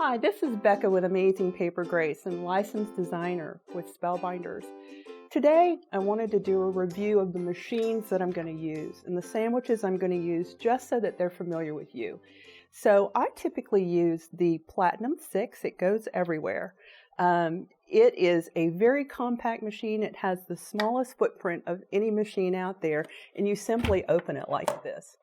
Hi, this is Becca with Amazing Paper Grace and licensed designer with Spellbinders. Today, I wanted to do a review of the machines that I'm going to use and the sandwiches I'm going to use just so that they're familiar with you. So I typically use the Platinum 6. It goes everywhere. It is a very compact machine. It has the smallest footprint of any machine out there, and you simply open it like this.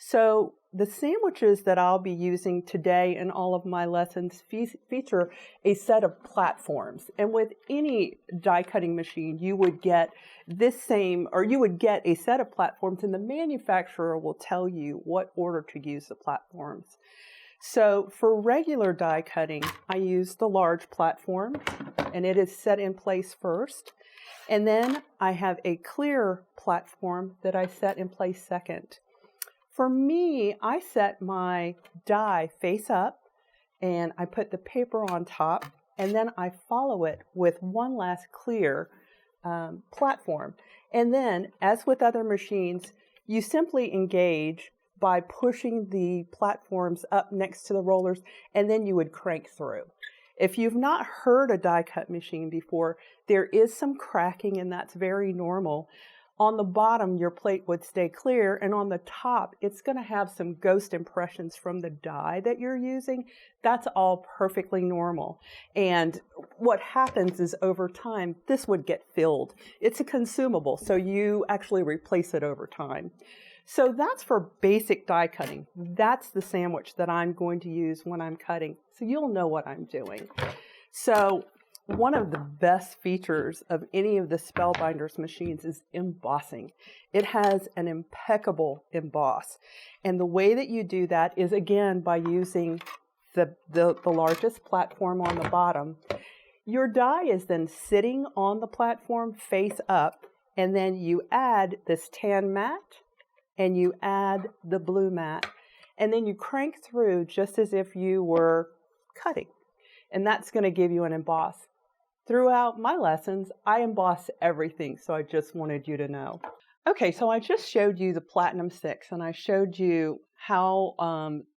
So the sandwiches that I'll be using today in all of my lessons feature a set of platforms. And with any die cutting machine, you would get you would get a set of platforms, and the manufacturer will tell you what order to use the platforms. So for regular die cutting, I use the large platform, and it is set in place first. And then I have a clear platform that I set in place second. For me, I set my die face up, and I put the paper on top, and then I follow it with one last clear platform. And then, as with other machines, you simply engage by pushing the platforms up next to the rollers, and then you would crank through. If you've not heard a die cut machine before, there is some cracking, and that's very normal. On the bottom, your plate would stay clear, and on the top, it's going to have some ghost impressions from the die that you're using. That's all perfectly normal. And what happens is over time, this would get filled. It's a consumable, so you actually replace it over time. So that's for basic die cutting. That's the sandwich that I'm going to use when I'm cutting, so you'll know what I'm doing. So one of the best features of any of the Spellbinders machines is embossing. It has an impeccable emboss. And the way that you do that is, again, by using the largest platform on the bottom. Your die is then sitting on the platform face up, and then you add this tan mat, and you add the blue mat, and then you crank through just as if you were cutting. And that's going to give you an emboss. Throughout my lessons, I emboss everything, so I just wanted you to know. Okay, so I just showed you the Platinum 6, and I showed you how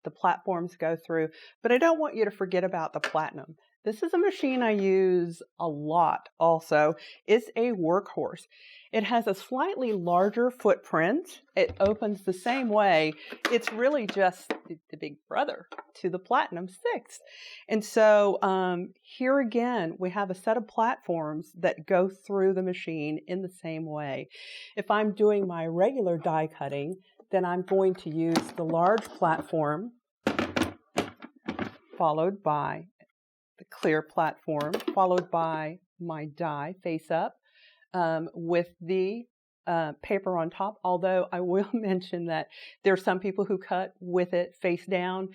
the platforms go through, but I don't want you to forget about the Platinum. This is a machine I use a lot also. It's a workhorse. It has a slightly larger footprint. It opens the same way. It's really just the big brother to the Platinum 6. And so here again, we have a set of platforms that go through the machine in the same way. If I'm doing my regular die cutting, then I'm going to use the large platform followed by the clear platform, followed by my die face up with the paper on top, although I will mention that there are some people who cut with it face down.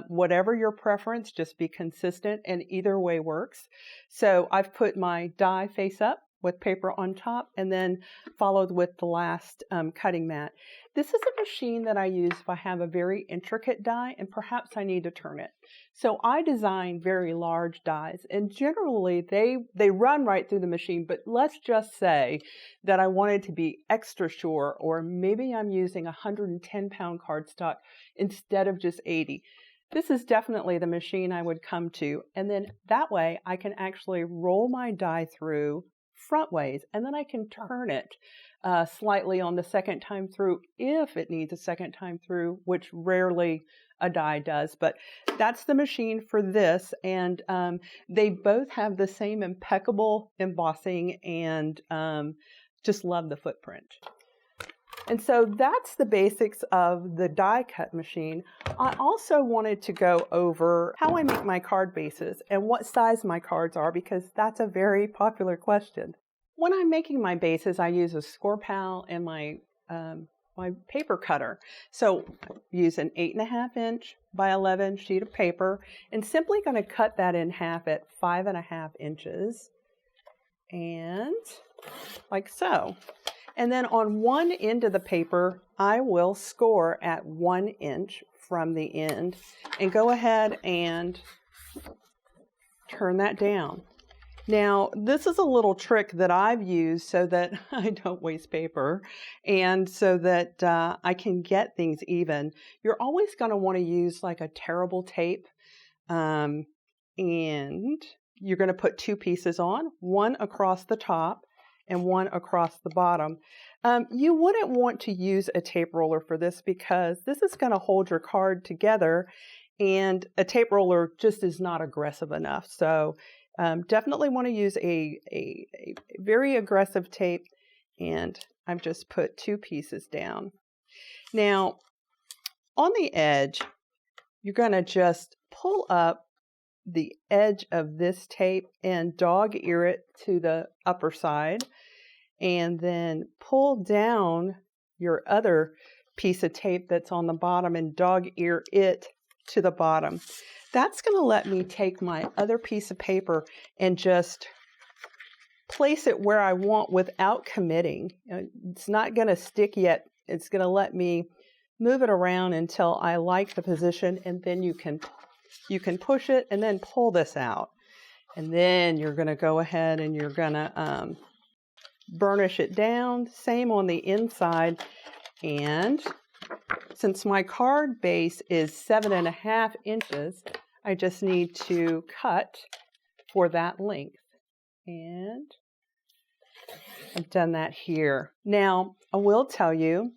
Whatever your preference, just be consistent, and either way works. So I've put my die face up with paper on top, and then followed with the last cutting mat. This is a machine that I use if I have a very intricate die and perhaps I need to turn it. So I design very large dies, and generally they run right through the machine, but let's just say that I wanted to be extra sure, or maybe I'm using 110-pound cardstock instead of just 80. This is definitely the machine I would come to, and then that way I can actually roll my die through front ways, and then I can turn it slightly on the second time through if it needs a second time through, which rarely a die does. But that's the machine for this, and they both have the same impeccable embossing, and just love the footprint. And so that's the basics of the die cut machine. I also wanted to go over how I make my card bases and what size my cards are, because that's a very popular question. When I'm making my bases, I use a Scor-Pal and my paper cutter. So I use an 8.5 inch by 11 sheet of paper, and simply going to cut that in half at 5.5 inches, and like so. And then on one end of the paper, I will score at 1 inch from the end, and go ahead and turn that down. Now, this is a little trick that I've used so that I don't waste paper, and so that I can get things even. You're always going to want to use like a tearable tape and you're going to put 2 pieces on, one across the top and one across the bottom. You wouldn't want to use a tape roller for this because this is going to hold your card together, and a tape roller just is not aggressive enough. So definitely want to use a very aggressive tape, and I've just put 2 pieces down. Now, on the edge, you're going to just pull up the edge of this tape and dog ear it to the upper side, and then pull down your other piece of tape that's on the bottom and dog ear it to the bottom. That's going to let me take my other piece of paper and just place it where I want without committing. It's not going to stick yet. It's going to let me move it around until I like the position, and then you can push it and then pull this out. And then you're going to go ahead and you're going to burnish it down. Same on the inside. And since my card base is 7.5 inches, I just need to cut for that length. And I've done that here. Now, I will tell you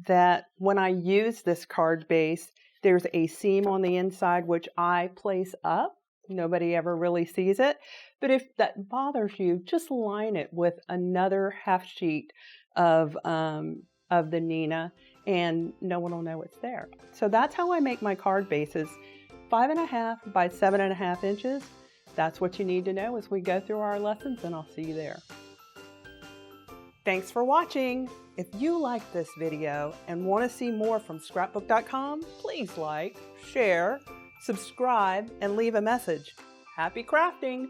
that when I use this card base, there's a seam on the inside which I place up. Nobody ever really sees it. But if that bothers you, just line it with another half sheet of the Neenah, and no one will know it's there. So that's how I make my card bases. 5.5 by 7.5 inches. That's what you need to know as we go through our lessons, and I'll see you there. Thanks for watching. If you like this video and want to see more from Scrapbook.com, please like, share, subscribe, and leave a message. Happy crafting!